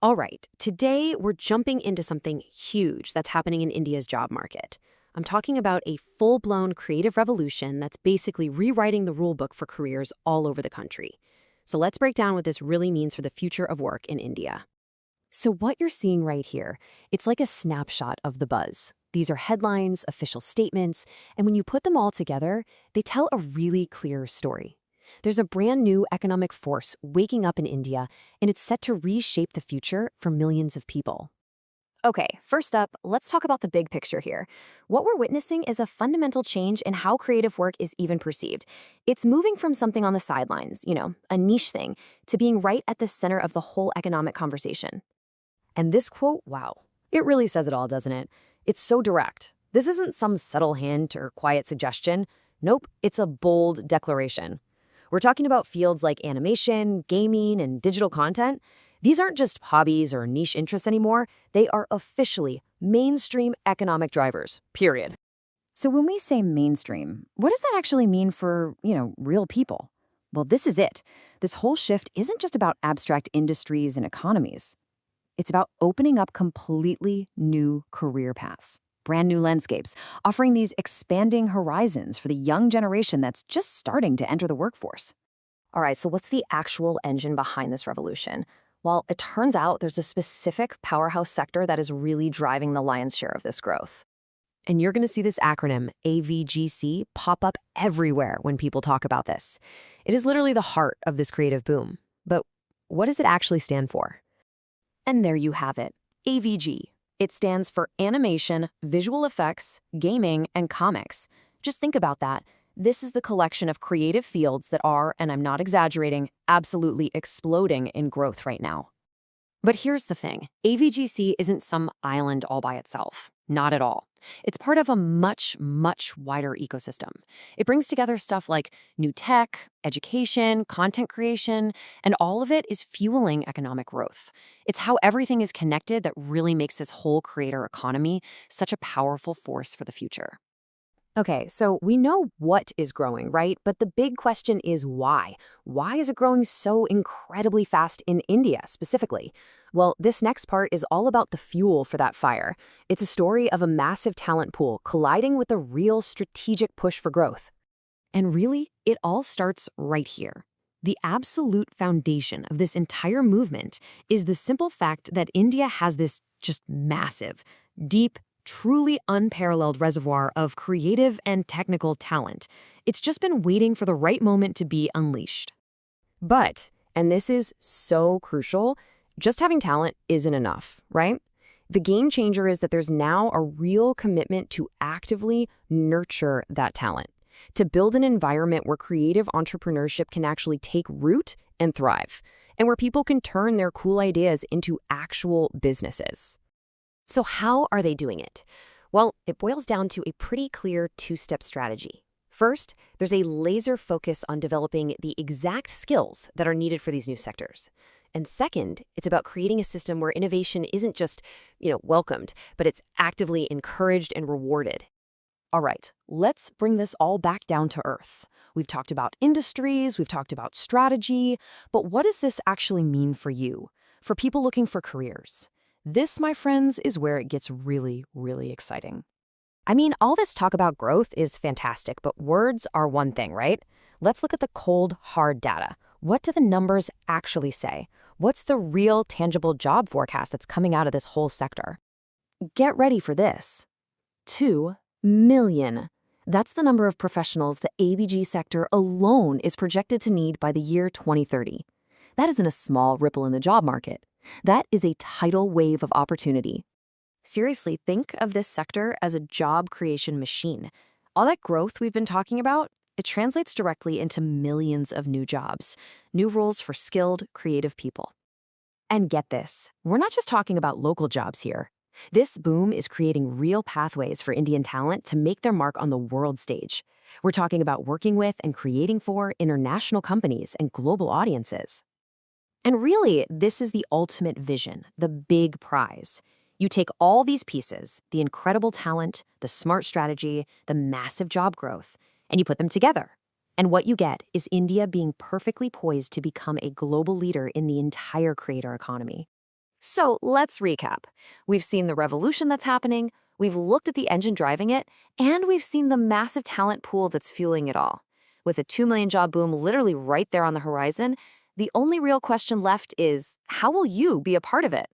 All right, today we're jumping into something huge that's happening in India's job market. I'm talking about a full blown creative revolution that's basically rewriting the rulebook for careers all over the country. So let's break down what this really means for the future of work in India. So, what you're seeing right here, it's like a snapshot of the buzz. These are headlines, official statements, and when you put them all together, they tell a really clear story. There's a brand new economic force waking up in India, and it's set to reshape the future for millions of people. Okay, first up, let's talk about the big picture here. What we're witnessing is a fundamental change in how creative work is even perceived. It's moving from something on the sidelines, a niche thing, to being right at the center of the whole economic conversation. And this quote, wow, it really says it all, doesn't it? It's so direct. This isn't some subtle hint or quiet suggestion. Nope, it's a bold declaration. We're talking about fields like animation, gaming, and digital content. These aren't just hobbies or niche interests anymore. They are officially mainstream economic drivers, period. So when we say mainstream, what does that actually mean for, real people? Well, this is it. This whole shift isn't just about abstract industries and economies. It's about opening up completely new career paths, brand new landscapes, offering these expanding horizons for the young generation that's just starting to enter the workforce. All right, so what's the actual engine behind this revolution? Well, it turns out there's a specific powerhouse sector that is really driving the lion's share of this growth. And you're going to see this acronym, AVGC, pop up everywhere when people talk about this. It is literally the heart of this creative boom. But what does it actually stand for? And there you have it, AVG. It stands for Animation, Visual Effects, Gaming, and Comics. Just think about that. This is the collection of creative fields that are, and I'm not exaggerating, absolutely exploding in growth right now. But here's the thing, AVGC isn't some island all by itself. Not at all. It's part of a much, much wider ecosystem. It brings together stuff like new tech, education, content creation, and all of it is fueling economic growth. It's how everything is connected that really makes this whole creator economy such a powerful force for the future. Okay, so we know what is growing, right? But the big question is why? Why is it growing so incredibly fast in India specifically? Well, this next part is all about the fuel for that fire. It's a story of a massive talent pool colliding with a real strategic push for growth. And really, it all starts right here. The absolute foundation of this entire movement is the simple fact that India has this just massive, deep, truly unparalleled reservoir of creative and technical talent. It's just been waiting for the right moment to be unleashed. But, and this is so crucial, just having talent isn't enough, right? The game changer is that there's now a real commitment to actively nurture that talent, to build an environment where creative entrepreneurship can actually take root and thrive, and where people can turn their cool ideas into actual businesses. So how are they doing it? Well, it boils down to a pretty clear two-step strategy. First, there's a laser focus on developing the exact skills that are needed for these new sectors. And second, it's about creating a system where innovation isn't just, welcomed, but it's actively encouraged and rewarded. All right, let's bring this all back down to earth. We've talked about industries, we've talked about strategy, but what does this actually mean for you, for people looking for careers? This, my friends, is where it gets really, really exciting. I mean, all this talk about growth is fantastic, but words are one thing, right? Let's look at the cold, hard data. What do the numbers actually say? What's the real, tangible job forecast that's coming out of this whole sector? Get ready for this. 2 million. That's the number of professionals the ABG sector alone is projected to need by the year 2030. That isn't a small ripple in the job market. That is a tidal wave of opportunity. Seriously, think of this sector as a job creation machine. All that growth we've been talking about, it translates directly into millions of new jobs, new roles for skilled, creative people. And get this, we're not just talking about local jobs here. This boom is creating real pathways for Indian talent to make their mark on the world stage. We're talking about working with and creating for international companies and global audiences. And really, this is the ultimate vision, the big prize. You take all these pieces, the incredible talent, the smart strategy, the massive job growth, and you put them together. And what you get is India being perfectly poised to become a global leader in the entire creator economy. So let's recap. We've seen the revolution that's happening, we've looked at the engine driving it, and we've seen the massive talent pool that's fueling it all. With a 2 million job boom literally right there on the horizon, the only real question left is, how will you be a part of it?